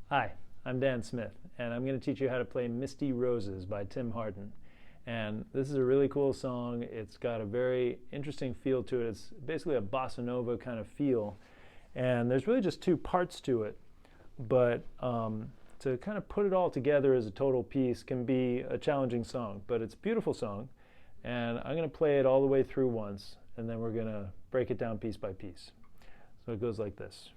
Hi, I'm Dan Smith, and I'm going to teach you how to play Misty Roses by Tim Hardin. And this is a really cool song. It's got a very interesting feel to it. It's basically a Bossa Nova kind of feel. And there's really just two parts to it. But to kind of put it all together as a total piece can be a challenging song. But it's a beautiful song. And I'm going to play it all the way through once, and then we're going to break it down piece by piece. So it goes like this.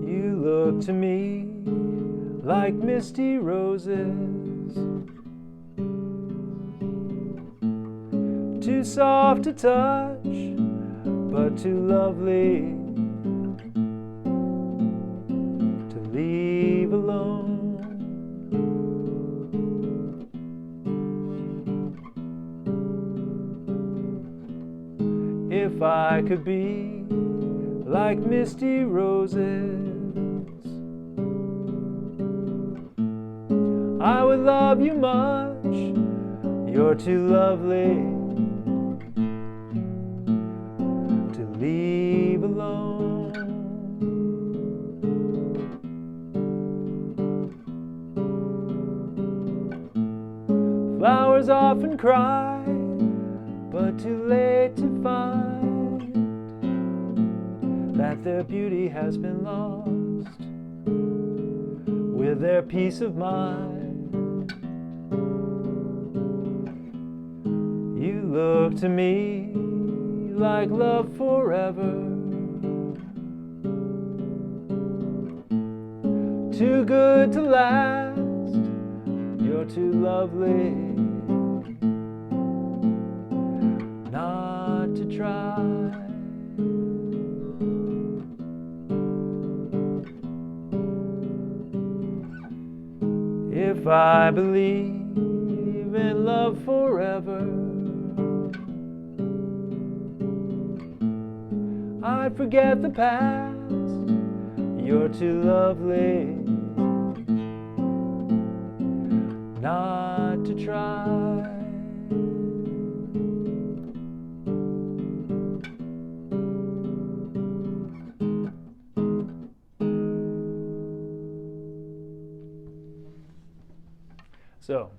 You look to me like misty roses, too soft to touch, but too lovely to leave alone. If I could be like misty roses, I would love you much. You're too lovely to leave alone. Flowers often cry, but too late to find that their beauty has been lost with their peace of mind. You look to me like love forever, too good to last. You're too lovely not to try. If I believe in love forever, I'd forget the past. You're too lovely not to try. So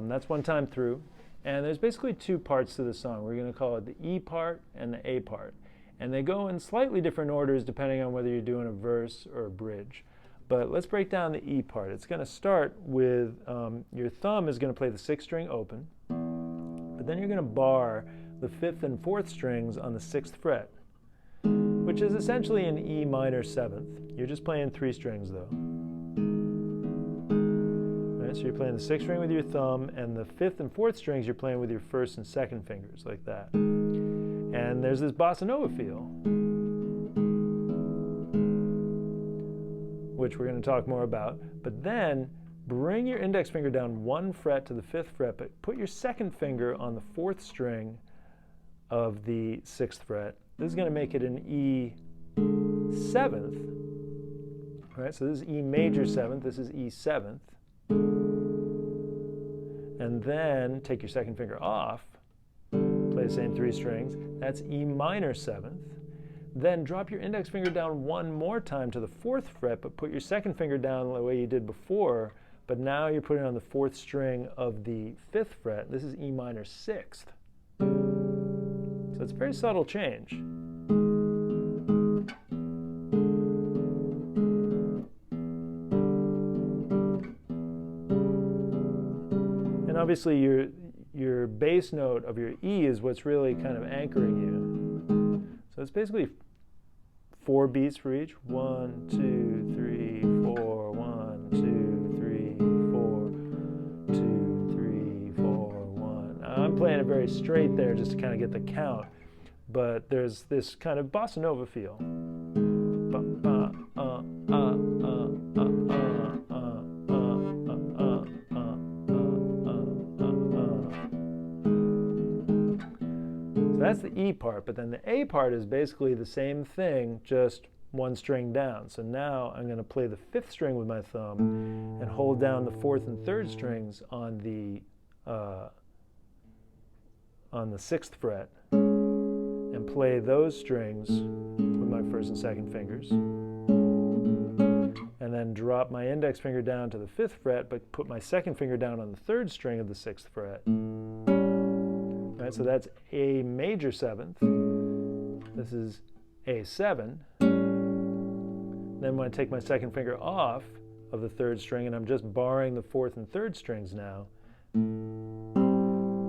that's one time through, and there's basically two parts to the song. We're going to call it the E part and the A part, and they go in slightly different orders depending on whether you're doing a verse or a bridge. But let's break down the E part. It's going to start with your thumb is going to play the 6th string open, but then you're going to bar the 5th and 4th strings on the 6th fret, which is essentially an E minor 7th. You're just playing 3 strings though. So you're playing the 6th string with your thumb, and the 5th and 4th strings you're playing with your 1st and 2nd fingers, like that. And there's this Bossa Nova feel, which we're going to talk more about. But then bring your index finger down 1 fret to the 5th fret, but put your 2nd finger on the 4th string of the 6th fret. This is going to make it an E 7th. All right, so this is E major 7th, this is E 7th. And then take your 2nd finger off, play the same 3 strings, that's E minor 7th. Then drop your index finger down 1 more time to the 4th fret, but put your 2nd finger down the way you did before, but now you're putting it on the 4th string of the 5th fret. This is E minor 6th. So it's a very subtle change. And obviously your bass note of your E is what's really kind of anchoring you. So it's basically 4 beats for each. 1, 2, 3, 4, 1, 2, 3, 4, 2, 3, 4, 1. I'm playing it very straight there just to kind of get the count, but there's this kind of Bossa Nova feel. So that's the E part, but then the A part is basically the same thing, just 1 string down. So now I'm going to play the 5th string with my thumb and hold down the 4th and 3rd strings on the on the 6th fret and play those strings with my first and second fingers, and then drop my index finger down to the 5th fret, but put my second finger down on the 3rd string of the 6th fret. Right, so that's A major 7th. This is A7. Then when I take my second finger off of the 3rd string, and I'm just barring the 4th and 3rd strings now,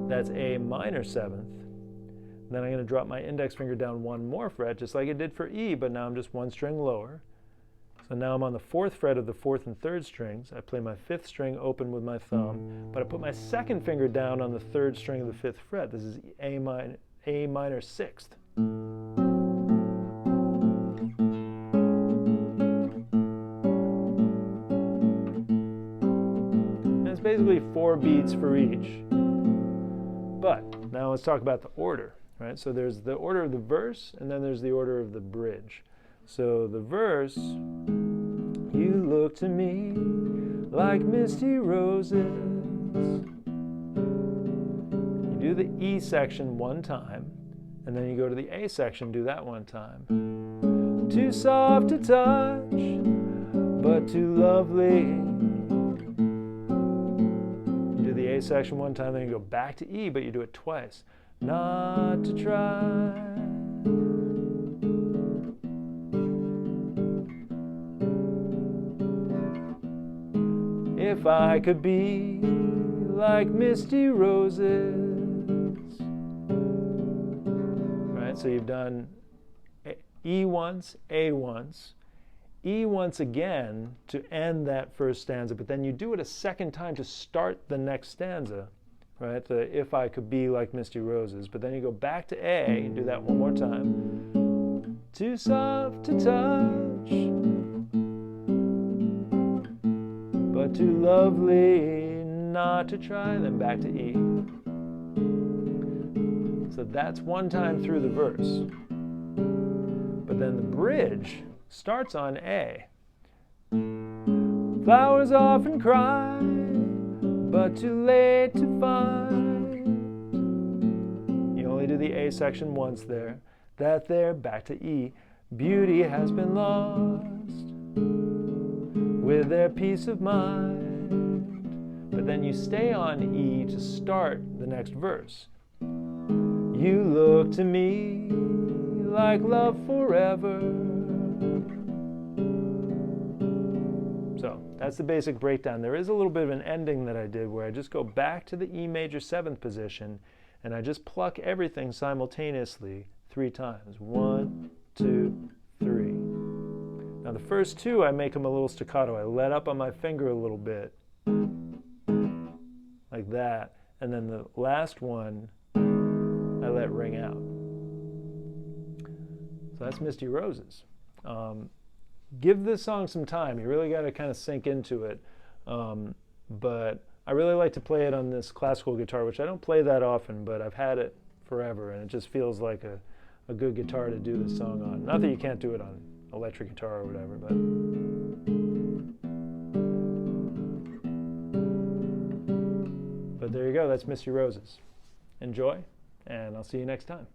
that's A minor 7th. Then I'm going to drop my index finger down one more fret, just like it did for E, but now I'm just one string lower. So now I'm on the 4th fret of the 4th and 3rd strings. I play my 5th string open with my thumb, but I put my second finger down on the 3rd string of the 5th fret. This is A minor 6th. And it's basically 4 beats for each. But now let's talk about the order, right? So there's the order of the verse, and then there's the order of the bridge. So the verse, you look to me like misty roses. You do the E section one time, and then you go to the A section, do that one time. Too soft to touch, but too lovely. You do the A section one time, then you go back to E, but you do it twice. Not to try. If I could be like misty roses. Right, so you've done E once, A once, E once again to end that first stanza, but then you do it a second time to start the next stanza, right? The if I could be like misty roses, but then you go back to A and do that one more time. Too soft to touch, but too lovely not to try, then back to E. So that's one time through the verse. But then the bridge starts on A. Flowers often cry, but too late to find. You only do the A section once there. That there, back to E. Beauty has been lost with their peace of mind. But then you stay on E to start the next verse. You look to me like love forever. So that's the basic breakdown. There is a little bit of an ending that I did where I just go back to the E major 7th position and I just pluck everything simultaneously 3 times. 1, 2, 3. Now the first 2 I make them a little staccato. I let up on my finger a little bit, like that, and then the last one I let ring out. So that's Misty Roses. Give this song some time. You really got to kind of sink into it. But I really like to play it on this classical guitar, which I don't play that often, but I've had it forever, and it just feels like a good guitar to do this song on. Not that you can't do it on electric guitar or whatever, but there you go. That's Misty Roses. Enjoy, and I'll see you next time.